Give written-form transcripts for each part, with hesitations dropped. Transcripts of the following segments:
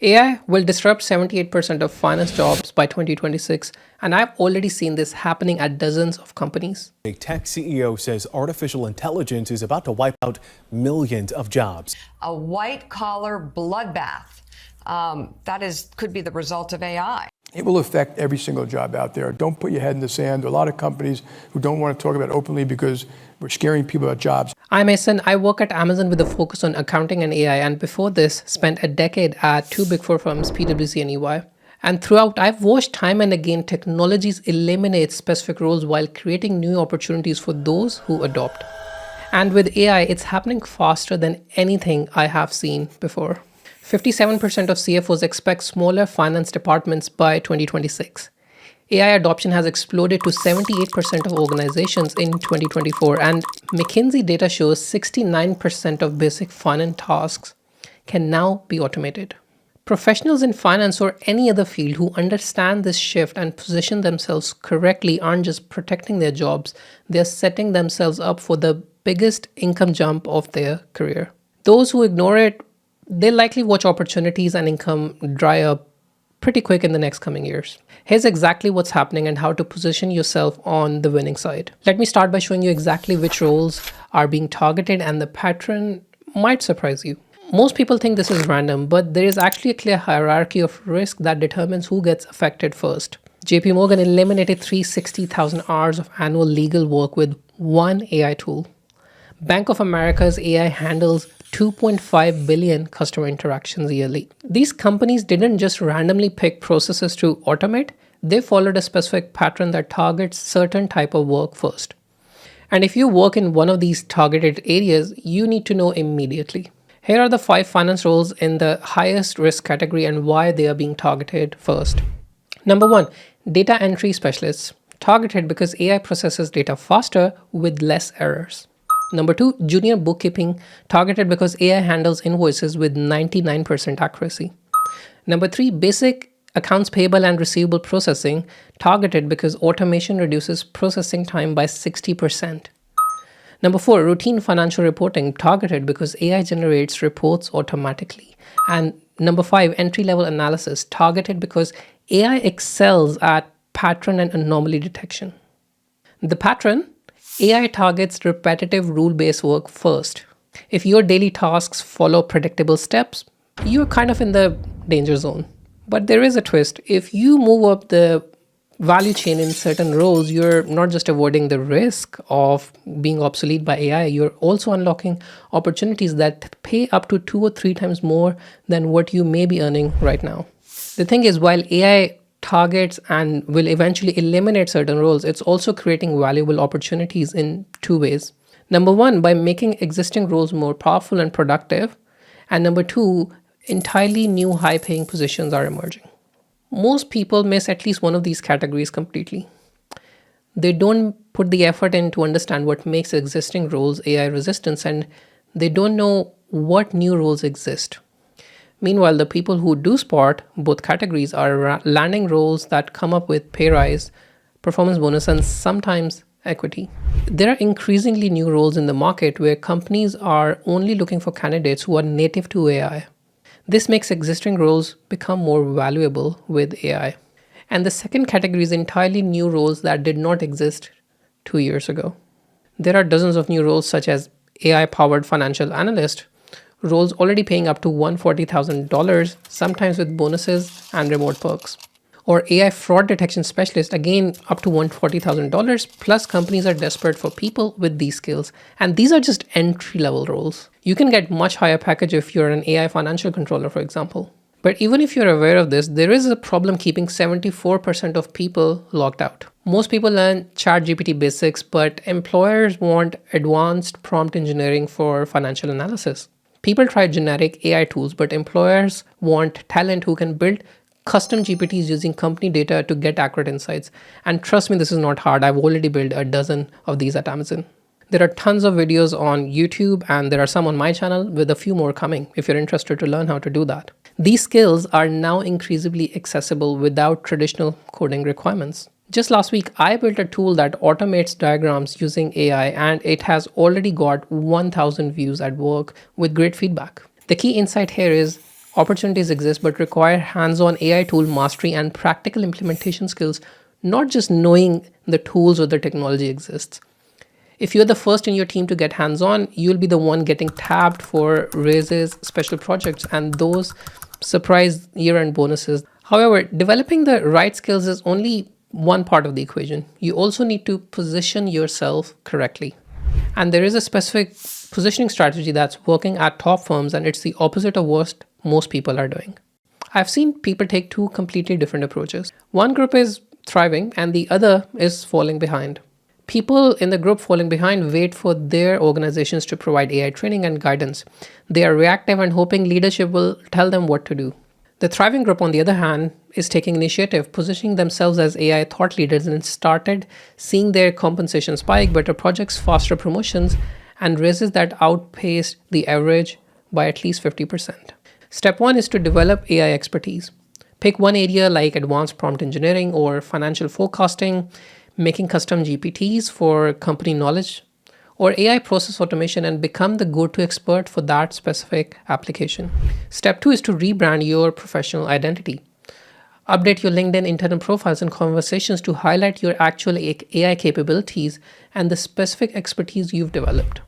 AI will disrupt 78% of finance jobs by 2026, and I've already seen this happening at dozens of companies. A tech CEO says artificial intelligence is about to wipe out millions of jobs. A white-collar bloodbath. Could be the result of AI. It will affect every single job out there. Don't put your head in the sand. There are a lot of companies who don't want to talk about it openly because we're scaring people about jobs. I'm Mason. I work at Amazon with a focus on accounting and AI, and before this, spent a decade at two Big Four firms, PwC and EY. And throughout, I've watched time and again technologies eliminate specific roles while creating new opportunities for those who adopt. And with AI, it's happening faster than anything I have seen before. 57% of CFOs expect smaller finance departments by 2026. AI adoption has exploded to 78% of organizations in 2024, and McKinsey data shows 69% of basic finance tasks can now be automated. Professionals in finance or any other field who understand this shift and position themselves correctly aren't just protecting their jobs, they're setting themselves up for the biggest income jump of their career. Those who ignore it, they'll likely watch opportunities and income dry up pretty quick in the next coming years. Here's exactly what's happening and how to position yourself on the winning side. Let me start by showing you exactly which roles are being targeted, and the pattern might surprise you. Most people think this is random, but there is actually a clear hierarchy of risk that determines who gets affected first. JP Morgan eliminated 360,000 hours of annual legal work with one AI tool. Bank of America's AI handles 2.5 billion customer interactions yearly. These companies didn't just randomly pick processes to automate, they followed a specific pattern that targets certain type of work first. And if you work in one of these targeted areas, you need to know immediately. Here are the 5 finance roles in the highest risk category and why they are being targeted first. Number 1, data entry specialists, targeted because AI processes data faster with less errors. Number 2, junior bookkeeping, targeted because AI handles invoices with 99% accuracy. Number 3, basic accounts payable and receivable processing, targeted because automation reduces processing time by 60%. Number 4, routine financial reporting, targeted because AI generates reports automatically. And number 5, entry-level analysis, targeted because AI excels at pattern and anomaly detection. The pattern: AI targets repetitive rule-based work first. If your daily tasks follow predictable steps, you're kind of in the danger zone. But there is a twist. If you move up the value chain in certain roles, you're not just avoiding the risk of being obsolete by AI, you're also unlocking opportunities that pay up to 2 or 3 times more than what you may be earning right now. The thing is, while AI targets and will eventually eliminate certain roles, it's also creating valuable opportunities in 2 ways. Number 1, by making existing roles more powerful and productive. And number 2, entirely new high-paying positions are emerging. Most people miss at least one of these categories completely. They don't put the effort in to understand what makes existing roles AI resistant, and they don't know what new roles exist. Meanwhile, the people who do spot both categories are landing roles that come up with pay rise, performance bonus, and sometimes equity. There are increasingly new roles in the market where companies are only looking for candidates who are native to AI. This makes existing roles become more valuable with AI. And the second category is entirely new roles that did not exist 2 years ago. There are dozens of new roles such as AI-powered financial analyst, roles already paying up to $140,000, sometimes with bonuses and remote perks. Or AI fraud detection specialist, again up to $140,000, plus companies are desperate for people with these skills. And these are just entry-level roles. You can get much higher package if you're an AI financial controller, for example. But even if you're aware of this, there is a problem keeping 74% of people locked out. Most people learn ChatGPT basics, but employers want advanced prompt engineering for financial analysis. People try generic AI tools, but employers want talent who can build custom GPTs using company data to get accurate insights. And trust me, this is not hard. I've already built a dozen of these at Amazon. There are tons of videos on YouTube, and there are some on my channel with a few more coming if you're interested to learn how to do that. These skills are now increasingly accessible without traditional coding requirements. Just last week, I built a tool that automates diagrams using AI, and it has already got 1,000 views at work with great feedback. The key insight here is opportunities exist but require hands-on AI tool mastery and practical implementation skills, not just knowing the tools or the technology exists. If you're the first in your team to get hands-on, you'll be the one getting tapped for raises, special projects, and those surprise year-end bonuses. However, developing the right skills is only one part of the equation. You also need to position yourself correctly. And there is a specific positioning strategy that's working at top firms, and it's the opposite of what most people are doing. I've seen people take two completely different approaches. One group is thriving and the other is falling behind. People in the group falling behind wait for their organizations to provide AI training and guidance. They are reactive and hoping leadership will tell them what to do. The thriving group, on the other hand, is taking initiative, positioning themselves as AI thought leaders, and started seeing their compensation spike, better projects, faster promotions, and raises that outpaced the average by at least 50%. Step one is to develop AI expertise. Pick one area like advanced prompt engineering or financial forecasting, making custom GPTs for company knowledge, or AI process automation, and become the go-to expert for that specific application. Step two is to rebrand your professional identity. Update your LinkedIn internal profiles and conversations to highlight your actual AI capabilities and the specific expertise you've developed.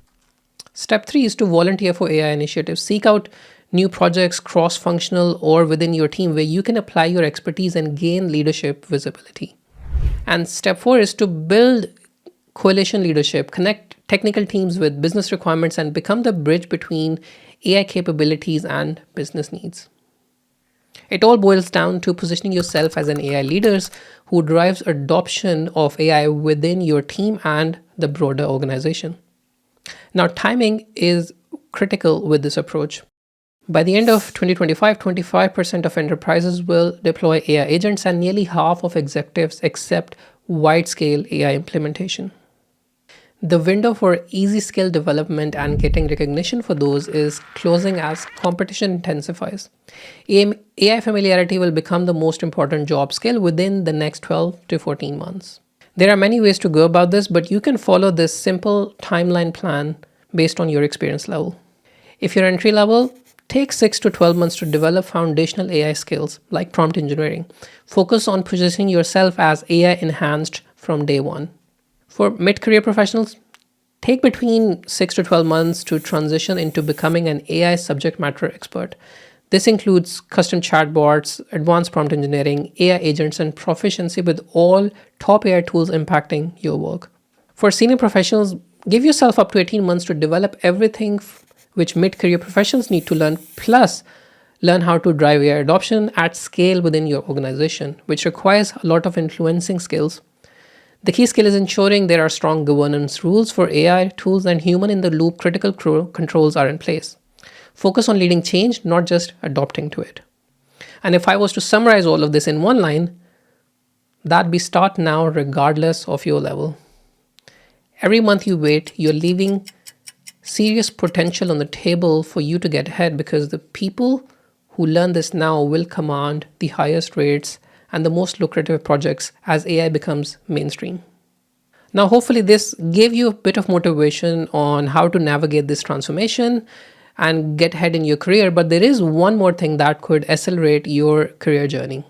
Step three is to volunteer for AI initiatives. Seek out new projects, cross-functional or within your team, where you can apply your expertise and gain leadership visibility. And step four is to build coalition leadership, connect technical teams with business requirements, and become the bridge between AI capabilities and business needs. It all boils down to positioning yourself as an AI leader who drives adoption of AI within your team and the broader organization. Now, timing is critical with this approach. By the end of 2025, 25% of enterprises will deploy AI agents, and nearly half of executives accept wide-scale AI implementation. The window for easy skill development and getting recognition for those is closing as competition intensifies. AI familiarity will become the most important job skill within the next 12 to 14 months. There are many ways to go about this, but you can follow this simple timeline plan based on your experience level. If you're entry level, take 6 to 12 months to develop foundational AI skills like prompt engineering. Focus on positioning yourself as AI enhanced from day one. For mid-career professionals, take between 6 to 12 months to transition into becoming an AI subject matter expert. This includes custom chatbots, advanced prompt engineering, AI agents, and proficiency with all top AI tools impacting your work. For senior professionals, give yourself up to 18 months to develop everything which mid-career professionals need to learn, plus learn how to drive AI adoption at scale within your organization, which requires a lot of influencing skills. The key skill is ensuring there are strong governance rules for AI tools and human-in-the-loop critical controls are in place. Focus on leading change, not just adopting to it. And if I was to summarize all of this in one line, that'd be start now regardless of your level. Every month you wait, you're leaving serious potential on the table for you to get ahead, because the people who learn this now will command the highest rates and the most lucrative projects as AI becomes mainstream. Now, hopefully this gave you a bit of motivation on how to navigate this transformation and get ahead in your career, but there is one more thing that could accelerate your career journey.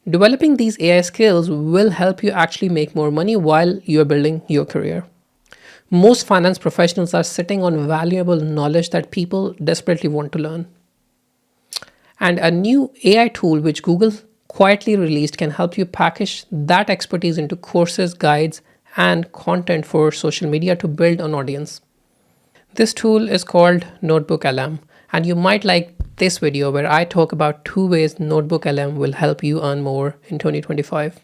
Developing these AI skills will help you actually make more money while you're building your career. Most finance professionals are sitting on valuable knowledge that people desperately want to learn. And a new AI tool which Google quietly released can help you package that expertise into courses, guides, and content for social media to build an audience. This tool is called Notebook LM, and you might like this video where I talk about 2 ways Notebook LM will help you earn more in 2025.